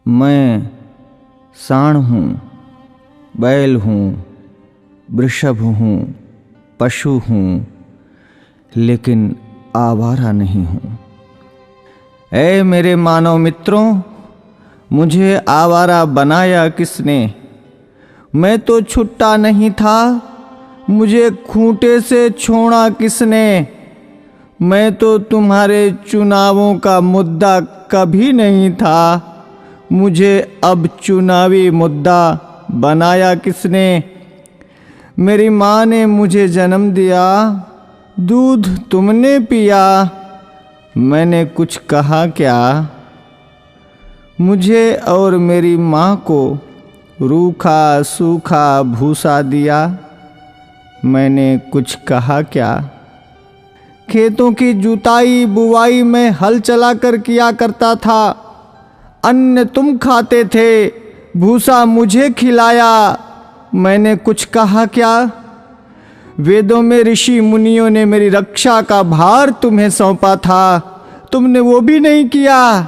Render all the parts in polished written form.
मैं सांड हूँ, बैल हूँ, वृषभ हूँ, पशु हूँ, लेकिन आवारा नहीं हूँ। ऐ मेरे मानव मित्रों, मुझे आवारा बनाया किसने? मैं तो छुट्टा नहीं था, मुझे खूंटे से छोड़ा किसने? मैं तो तुम्हारे चुनावों का मुद्दा कभी नहीं था, मुझे अब चुनावी मुद्दा बनाया किसने? मेरी माँ ने मुझे जन्म दिया, दूध तुमने पिया, मैंने कुछ कहा क्या? मुझे और मेरी माँ को रूखा सूखा भूसा दिया, मैंने कुछ कहा क्या? खेतों की जुताई बुवाई में हल चलाकर किया करता था, अन्न तुम खाते थे, भूसा मुझे खिलाया, मैंने कुछ कहा क्या? वेदों में ऋषि मुनियों ने मेरी रक्षा का भार तुम्हें सौंपा था, तुमने वो भी नहीं किया,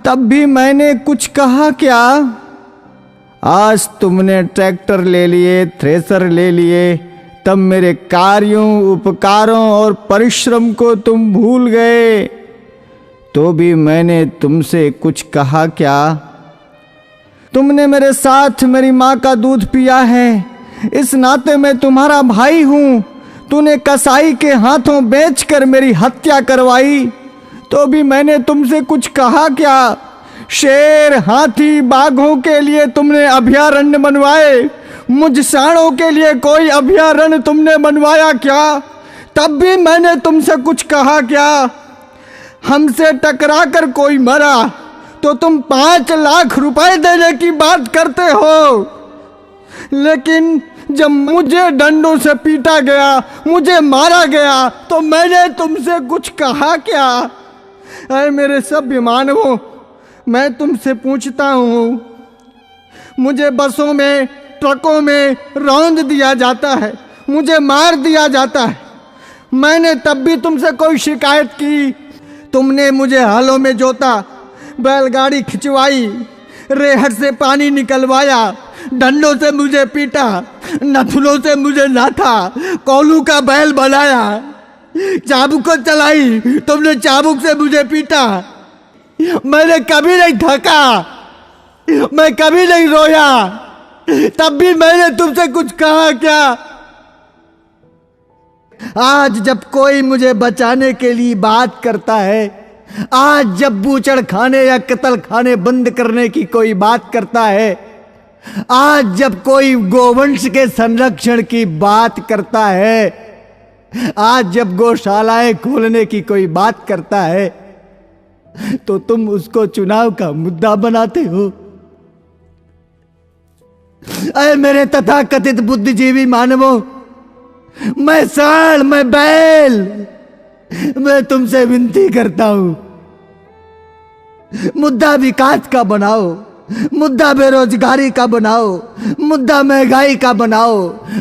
तब भी मैंने कुछ कहा क्या? आज तुमने ट्रैक्टर ले लिए, थ्रेसर ले लिए, तब मेरे कार्यों, उपकारों और परिश्रम को तुम भूल गए, तो भी मैंने तुमसे कुछ कहा क्या? तुमने मेरे साथ मेरी माँ का दूध पिया है, इस नाते मैं तुम्हारा भाई हूँ। तूने कसाई के हाथों बेचकर मेरी हत्या करवाई, तो भी मैंने तुमसे कुछ कहा क्या? शेर, हाथी, बाघों के लिए तुमने अभयारण्य बनवाए, मुझ सांडों के लिए कोई अभयारण्य तुमने बनवाया क्या? तब भी मैंने तुमसे कुछ कहा क्या? हमसे टकरा कर कोई मरा तो तुम 5 लाख रुपए देने की बात करते हो, लेकिन जब मुझे डंडों से पीटा गया, मुझे मारा गया, तो मैंने तुमसे कुछ कहा क्या? अरे मेरे सभ्य मानवों, मैं तुमसे पूछता हूँ, मुझे बसों में, ट्रकों में रौंद दिया जाता है, मुझे मार दिया जाता है, मैंने तब भी तुमसे कोई शिकायत की? तुमने मुझे हालों में जोता, बैलगाड़ी खिंचवाई, रेहड़ से पानी निकलवाया, डंडों से मुझे पीटा, नथुनों से मुझे नाथा, कोलू का बैल बनाया, चाबुक चलाई, तुमने चाबुक से मुझे पीटा, मैंने कभी नहीं थका, मैं कभी नहीं रोया, तब भी मैंने तुमसे कुछ कहा क्या? आज जब कोई मुझे बचाने के लिए बात करता है, आज जब बूचड़ खाने या कत्ल खाने बंद करने की कोई बात करता है, आज जब कोई गोवंश के संरक्षण की बात करता है, आज जब गौशालाएं खोलने की कोई बात करता है, तो तुम उसको चुनाव का मुद्दा बनाते हो। अरे मेरे तथाकथित बुद्धिजीवी मानवों, मैं सांड, मैं बैल, मैं तुमसे विनती करता हूं, मुद्दा विकास का बनाओ, मुद्दा बेरोजगारी का बनाओ, मुद्दा महंगाई का बनाओ,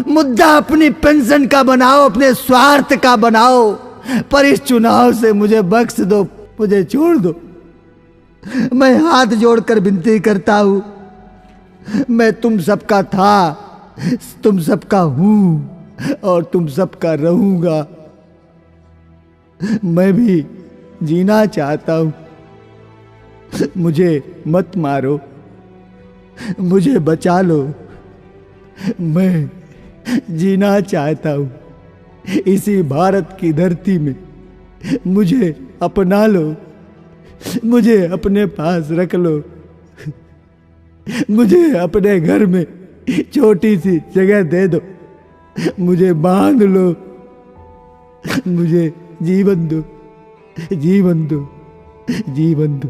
मुद्दा अपनी पेंशन का बनाओ, अपने स्वार्थ का बनाओ, पर इस चुनाव से मुझे बख्श दो, मुझे छोड़ दो। मैं हाथ जोड़कर विनती करता हूं, मैं तुम सबका था, तुम सबका हूं और तुम सबका रहूंगा। मैं भी जीना चाहता हूं, मुझे मत मारो, मुझे बचा लो, मैं जीना चाहता हूं इसी भारत की धरती में, मुझे अपना लो, मुझे अपने पास रख लो, मुझे अपने घर में छोटी सी जगह दे दो, मुझे बांध लो, मुझे जीवन दो, जीवन दो, जीवन दो।